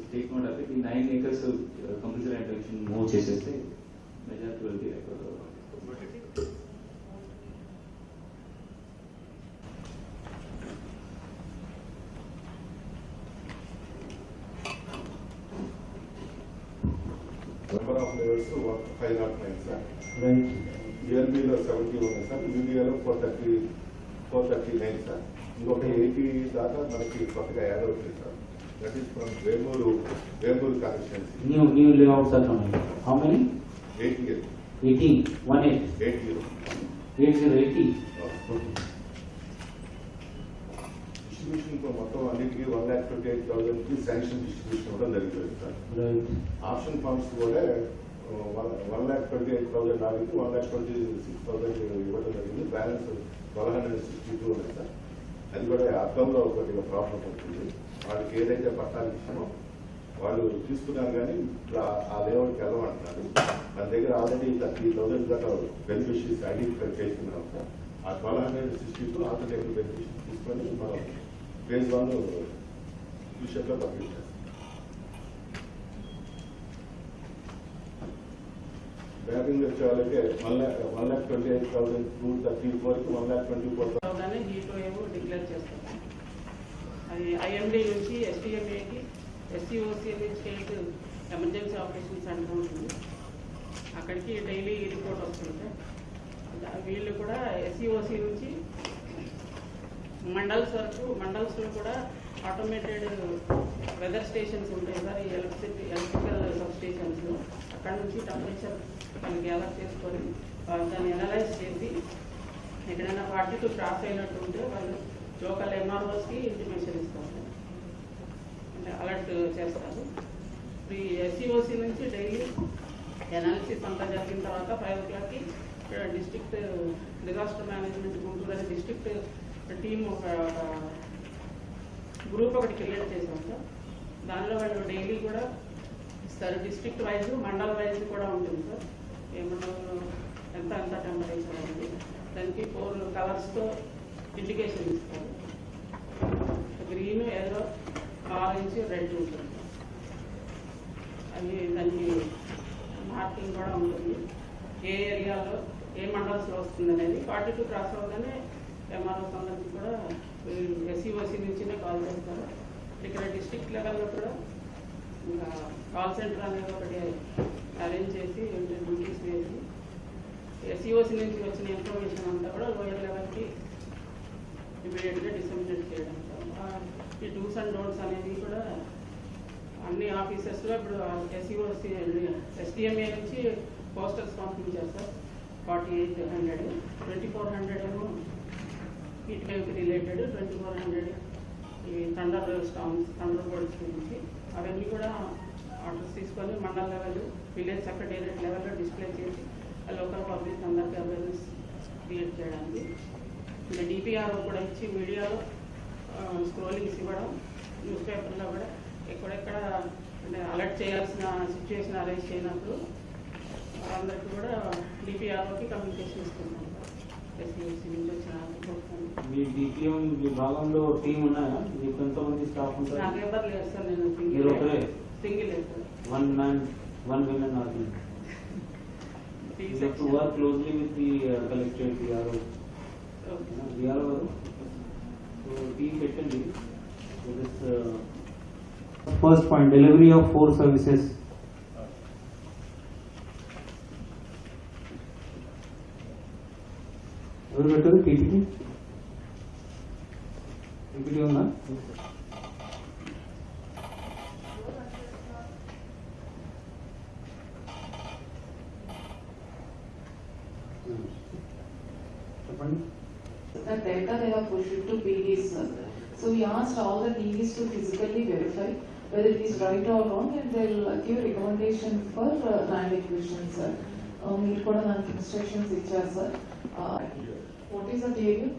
Statement అంటే ఈ 9 acres computer intention move చేసేస్తే majority will be number of layers 509 sir. Right. ELB లో 71 sir. UDA లో 439 sir. ఇంకొక 80 దాకా మనకి కొత్తగా యాడ్ అవుతుంది sir. That is from Vemuru constituency. New layouts are coming. How many? 80. 18. 18. 80. 80. Distribution మొత్తం అన్నిటికీ 1,28,000 కి శాంక్షన్ డిస్ట్రిబ్యూషన్ ఇవ్వడం జరిగింది సార్. ఆప్షన్ ఫండ్స్ కూడా 1,28,000 నాలుగు 1,26,000 ఇవ్వడం జరిగింది. బ్యాలెన్స్ 1,262 ఉన్నాయి సార్. అది కూడా అర్థంలో కొద్దిగా ప్రాబ్లం అవుతుంది. వాళ్ళకి ఏదైతే పట్టాలు ఇచ్చామో వాళ్ళు తీసుకున్నారు కానీ ఆ లేఅవుట్కి వెళ్ళమంటున్నారు. మన దగ్గర ఆల్రెడీ 30,000 దాకా బెనిఫిషరీస్ ఐడెంటిఫై చేసుకున్నాం సార్. ఆ 1,262 ఆల్టర్నేటివ్ బెనిఫిషరీస్ తీసుకొని మనం ఫేజ్ 1 ఫ్యూచర్లో కంప్లీట్ చేస్తాం. బ్యాంకింగ్ వచ్చే వాళ్ళకి 1,28,234 1,24,000 డిక్లేర్ చేస్తాం. అది ఐఎండి నుంచి ఎస్టీఎంఏకి ఎస్సీఓసీ స్టేట్ ఎమర్జెన్సీ ఆపరేషన్ సెంటర్ ఉంటుంది. అక్కడికి డైలీ రిపోర్ట్ వస్తుంది. వీళ్ళు కూడా ఎస్సీఓసీ నుంచి మండల్స్లో కూడా ఆటోమేటెడ్ వెదర్ స్టేషన్స్ ఉంటాయి సార్. ఈ ఎలక్ట్రికల్ సబ్ స్టేషన్స్లో అక్కడ నుంచి టెంపరేచర్ వాళ్ళు గ్యాదర్ చేసుకొని దాన్ని అనలైజ్ చేసి ఎక్కడైనా 42 క్రాస్ అయినట్టు ఉంటే వాళ్ళు లోకల్ ఎంఆర్ఓస్కి ఇంటిమేషన్ ఇస్తారు, అంటే అలర్ట్ చేస్తారు. ఈ ఎస్సీఓసీ నుంచి డైలీ అనాలిసిస్ అంతా జరిగిన తర్వాత 5 o'clockకి డిస్ట్రిక్ట్ డిజాస్టర్ మేనేజ్మెంట్ గుంటూరు అనే డిస్ట్రిక్ట్ టీమ్ ఒక గ్రూప్ ఒకటి క్రియేట్ చేశాం సార్. దానిలో వాళ్ళు డైలీ కూడా ఇస్తారు. డిస్ట్రిక్ట్ వైజ్ మండల్ వైజ్ కూడా ఉంటుంది సార్. ఏ మండలంలో ఎంత టెంపరేచర్ అనేది దానికి 4 కలర్స్తో ఇండికేషన్ ఇస్తారు. గ్రీన్, ఎల్లో, ఆరెంజ్, రెడ్ ఉంటుంది. అది దానికి మార్కింగ్ కూడా ఉంటుంది. ఏ ఏరియాలో ఏ మండల్స్లో వస్తుంది అనేది 42 క్రాస్ అవగానే ఎంఆర్ఓస్ అందరికీ కూడా ఎస్సీఓసీ నుంచినే కాల్ చేస్తారు. ఇక్కడ డిస్ట్రిక్ట్ లెవెల్లో కూడా ఇంకా కాల్ సెంటర్ అనేది ఒకటి అరేంజ్ చేసి డ్యూటీస్ వేసి ఎస్సీఓసీ నుంచి వచ్చిన ఇన్ఫర్మేషన్ అంతా కూడా లోయర్ లెవెల్కి ఇమీడియట్గా డిసమినేట్ చేయడం. ఈ డూస్ అండ్ డోంట్స్ అనేది కూడా అన్ని ఆఫీసెస్లో ఇప్పుడు ఎస్సీఓసీ ఎస్టీఎంఏ నుంచి పోస్టర్స్ పంపించారు సార్. 4,800, 2,400 ఏమో హీట్ వేవ్కి రిలేటెడ్, 2,400 ఈ థండర్ బోర్డ్స్ గురించి. అవన్నీ కూడా ఆర్డర్స్ తీసుకొని మండల్ లెవెల్, విలేజ్ సెక్రటేరియట్ లెవెల్లో డిస్ప్లే చేసి లోకల్ పబ్లిక్ అందరికీ అవేర్నెస్ క్రియేట్ చేయడానికి. ఇంకా డిపిఆర్ఓ కూడా ఇచ్చి మీడియాలో స్క్రోలింగ్స్ ఇవ్వడం, న్యూస్ పేపర్లో కూడా ఎక్కడెక్కడ అంటే అలర్ట్ చేయాల్సిన సిచ్యువేషన్ అరేంజ్ చేయనప్పుడు అందరికీ కూడా డిపిఆర్ఓకి కమ్యూనికేషన్ ఇస్తున్నాం. ఎస్సీఓసీ నుంచి వచ్చిన మీ డిపిఎం విభాగంలో టీం ఉన్నాయా? మీకు ఎంతమంది స్టాఫ్ ఉంటారు? నాకు ఎవరు లేదు సార్. నేను సింగిల్ లేదు sir. one women are there. You have to work closely with the collectorate VRO. VRO. So team పెట్టండి. This first point, delivery of 4 services. ఎవరు పెట్టారు? PPT ఉందా? That data they have pushed it to PDs. So we asked all the PDs to physically verify whether it is right or wrong, and they'll give recommendation for land acquisition, sir. మీరు కూడా నాకు instructions ఇచ్చారు sir. What is that area?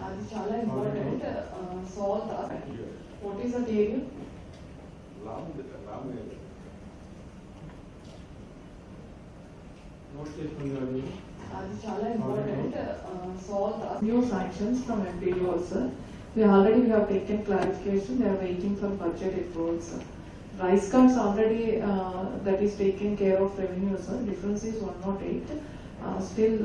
అది చాలా important. What is that area? Note చేసుకున్నాడు. అది చాలా important. So all the new sanctions from MPDO, sir. We have taken clarification. They are waiting for budget approval, sir. Rice cards already that is taken care of revenue, sir. Difference is 108. Still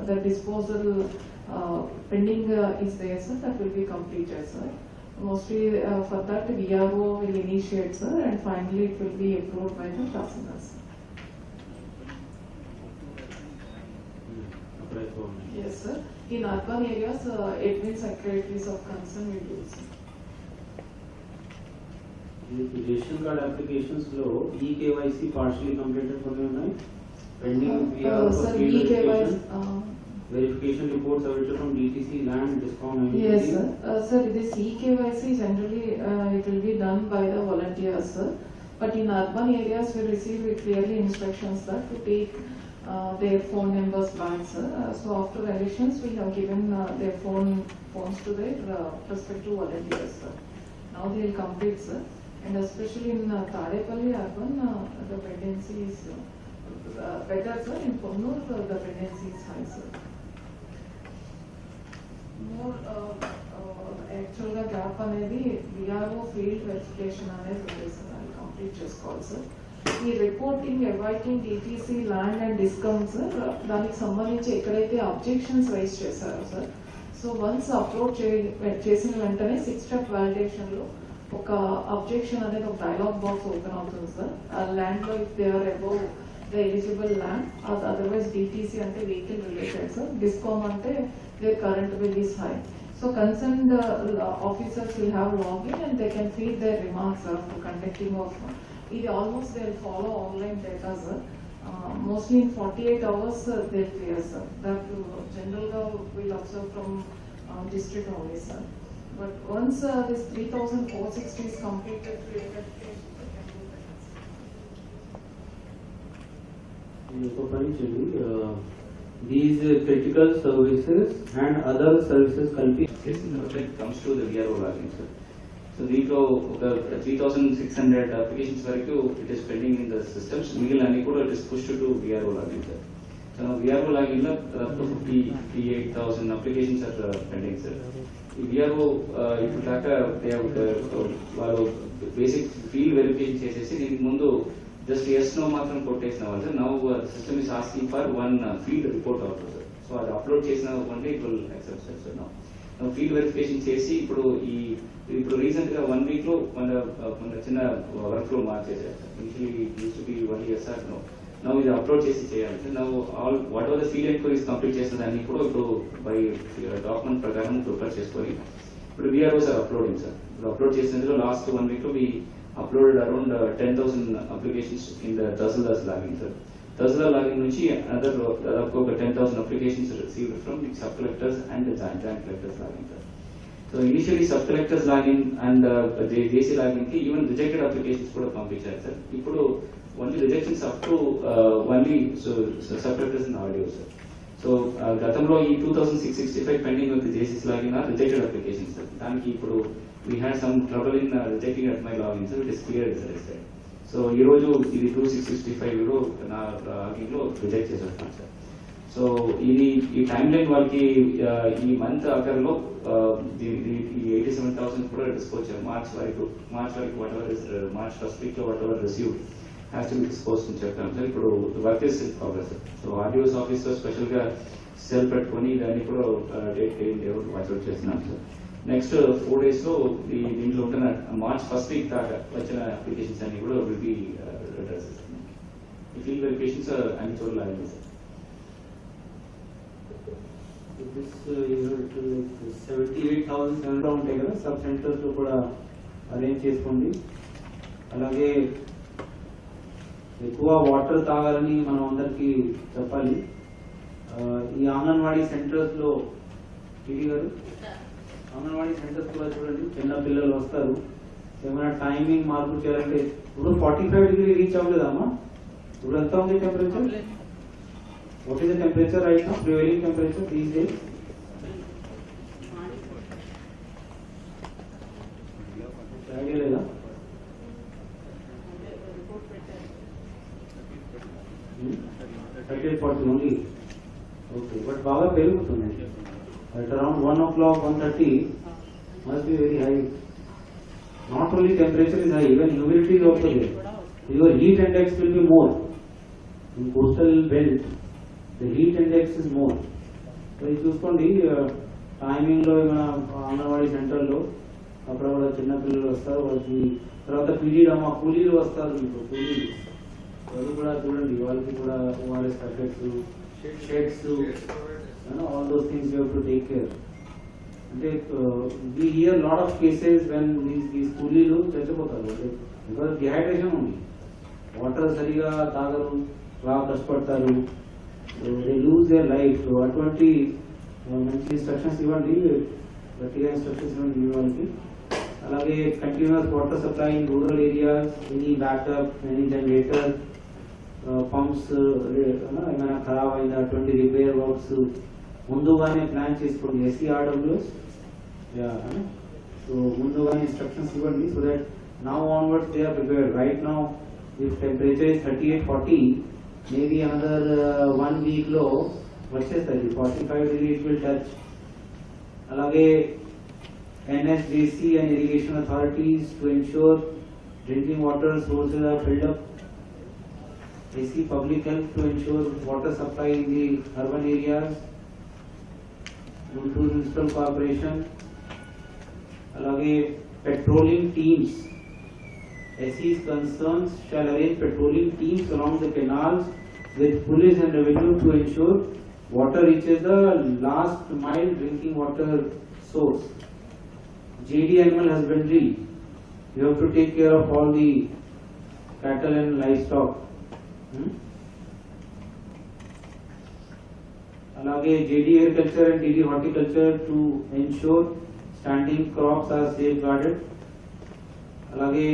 the disposal pending is there, sir. That will be completed, sir. Mostly for that VRO will initiate, sir, and finally it will be approved by the Tahsildar, sir. Yes, sir. In urban areas, admin secretaries of concern will do, sir. Ration card applications లో eKYC partially completed కొన్ని ఉన్నాయి. Pending Sir, e-KYC, verification reports available from DTC land discount. yes, sir. Sir, this e-KYC generally it will be done by the volunteers, sir. But in urban areas, we receive clearly instructions that to take their phone numbers back, sir. So after elections, we have given their phones to their prospective volunteers, sir. Now they will complete, sir. And especially in Tadepalli urban, the pregnancy is better, sir. In Konnur, the pregnancy is high, sir. More actual gap అనేది VRO field verification అనేది ఉంది, sir. I'll complete చేసుకోవాలి, sir. ఈ reporting awaiting DTC land and discount, sir, దానికి సంబంధించి ఎక్కడైతే objections rise చేశారో, sir, so once upload చేసిన వెంటనే 6 స్టెప్ వ్యాలిడేషన్ లో ఒక అబ్జెక్షన్ అనేది ఒక డైలాగ్ బాక్స్ ఓపెన్ అవుతుంది, సార్. ఆ ల్యాండ్ లో if they are above the eligible land, otherwise DTC అంటే వెహికల్ రిలేటెడ్, సార్. డిస్కౌమ్ అంటే their current bill is high. So concerned officers will have login and they can feed their remarks after conducting of. It almost they'll follow online data, sir. Mostly in 48 hours they'll clear, sir. That general will observe from district only, sir. But once this 3,460 is completed, these critical services and other services కలిపి when it comes to the VRO login, sir. So దీంట్లో ఒక 3,600 applications వరకు it is pending in the systems. మిగిలిన అన్ని కూడా it is pushed to VRO login, sir. So VRO login లో up to 58,000 applications are pending, sir. ఈ VRO ఇప్పుడు దాకా వాళ్ళు బేసిక్ ఫీల్డ్ వెరిఫికేషన్ చేసేసి దీనికి ముందు జస్ట్ ఎస్ నో మాత్రం కొట్టేసిన వాళ్ళు. Now system is asking for one field report అవుతుంది, సార్. సో అది అప్లోడ్ చేసిన only it will accept, sir. Now field verification చేసి ఇప్పుడు రీసెంట్ గా 1 week లో మన చిన్న వర్క్ ఫ్లో మార్చేసారు, sir. Initially used to be 1 year, sir. Now ఇది అప్లోడ్ చేసి చేయాలి, sir. Now all whatever the field enquiries complete చేసిన దాన్ని కూడా ఇప్పుడు బై డాక్యుమెంట్ ప్రకారం ప్రిపేర్ చేసుకొని ఇప్పుడు విఆర్ఓ సార్ అప్లోడింగ్, సార్. ఇప్పుడు అప్లోడ్ చేసినందులో లాస్ట్ 1 week లో uploaded around 10,000 applications in the Tahsildar login, sir. Tahsildar login nunchi another 10,000 applications received from the sub collectors and the joint collectors login, sir. So initially sub collectors login and the JC login ki even rejected applications kuda pampicharu, sir. Ippudu only rejections up to only sub collectors and audio, sir. So gatamlo ee 2,665 pending with the JC's login are rejected applications, sir. Daniki ippudu we had some trouble in rejecting at my login, so it is cleared, sir. So ee roju idi 2,665 euro na login lo reject chesaru, sir. So ee timeline valki ee month akarlo the 87,000 kuda disposed March varaku whatever is March first week lo whatever received has to be disposed in cheptam, sir. Ipudu the work is in progress, sir. So RDO's officer special ga cell peట్టుకొని దాన్ని కూడా date watch out చేస్తున్నాం, sir. Next 4 days లో దీంట్లో ఉంటున్న March first week దాకా వచ్చిన applications అన్ని కూడా విల్ బి అడ్రస్. ఈ ఫీల్డ్ వెరిఫికేషన్స్ అన్ని చోట్ల ఆగింది, సార్. దిస్ 78,700 ఉంటాయి కదా సబ్ సెంటర్స్ లో కూడా అరేంజ్ చేసుకోండి. అలాగే ఎక్కువ వాటర్ తాగాలని మనం అందరికి చెప్పాలి. ఈ అంగన్వాడీ సెంటర్స్ లో టీడీ గారు అంగన్వాడీ సెంటర్స్ కూడా చూడండి, చిన్న పిల్లలు వస్తారు. ఏమైనా టైమింగ్ మార్పు చేయాలంటే ఇప్పుడు 45 degree రీచ్ అవ్వలేదమ్మా. ఇప్పుడు ఎంత ఉంది temperature? What is the temperature right now, prevailing temperature these days? Idea లేదా? 38-40 only. Okay, but బాగా పెరుగుతుంది. At around 1 o'clock, 1:30 must be very high. Not only temperature is high, even humidity is also there. Your heat index will be more. In coastal belt, the heat index is more. So ఇది చూసుకోండి, టైమింగ్లో ఏమైనా అంగన్వాడీ సెంటర్లో అప్పుడు కూడా చిన్నపిల్లలు వస్తారు, వాళ్ళకి తర్వాత పీరియడ్ అమ్మ కూలీలు వస్తారు, మీకు కూలీలు వాళ్ళు కూడా చూడండి, వాళ్ళకి కూడా ORS packets, shades, all those things you have to take care. అంటే we hear lot of cases when these కూలీలు చచ్చిపోతారు because dehydration ఉంది, వాటర్ సరిగా తాగరు, బాగా కష్టపడతారు, they lose their life. So అటువంటి మంచి ఇన్స్ట్రక్షన్స్ ఇవ్వండి, గట్టిగా ఇన్స్ట్రక్షన్స్ ఇవ్వండి వాళ్ళకి. అలాగే continuous water supply in rural areas, any backup, any generator, pumps ఏమైనా ఖరాబ్ అయిన అటువంటి రిపేర్ వర్క్స్ ముందుగానే ప్లాన్ చేసుకోండి. SERWS, సో ముందుగానే ఇన్స్ట్రక్షన్స్ ఇవ్వండి, so that now onwards they are prepared. Right now if temperature is 38-40, maybe another 1 week లో వచ్చేస్తుంది 45 degrees will touch. అలాగే NSJC and irrigation authorities to ensure drinking water sources are filled up. AC public health to ensure water supply in the urban areas. Guntur Municipal Corporation. Alage patrolling teams. SE's concerns shall arrange patrolling teams along the canals with police and revenue to ensure water reaches the last mile drinking water source. JD Animal Husbandry. You have to take care of all the cattle and livestock. Alage JD Agriculture and DD Horticulture to ensure standing crops are safeguarded. Alage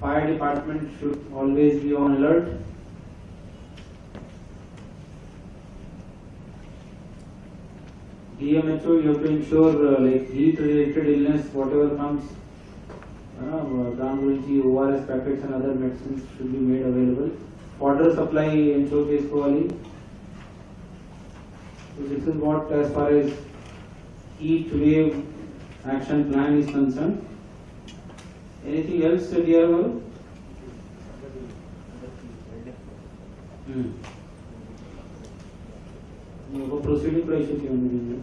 Fire Department should always be on alert. DMHO, you have to ensure like heat related illness, whatever comes, దాని గురించి ORS packets and other medicines should be made available. Water supply ensure చేసుకోవాలి. So this is what as far as heat wave action plan is concerned. Anything else, dear Garu? ఒక proceeding కూడా issue చేయండి.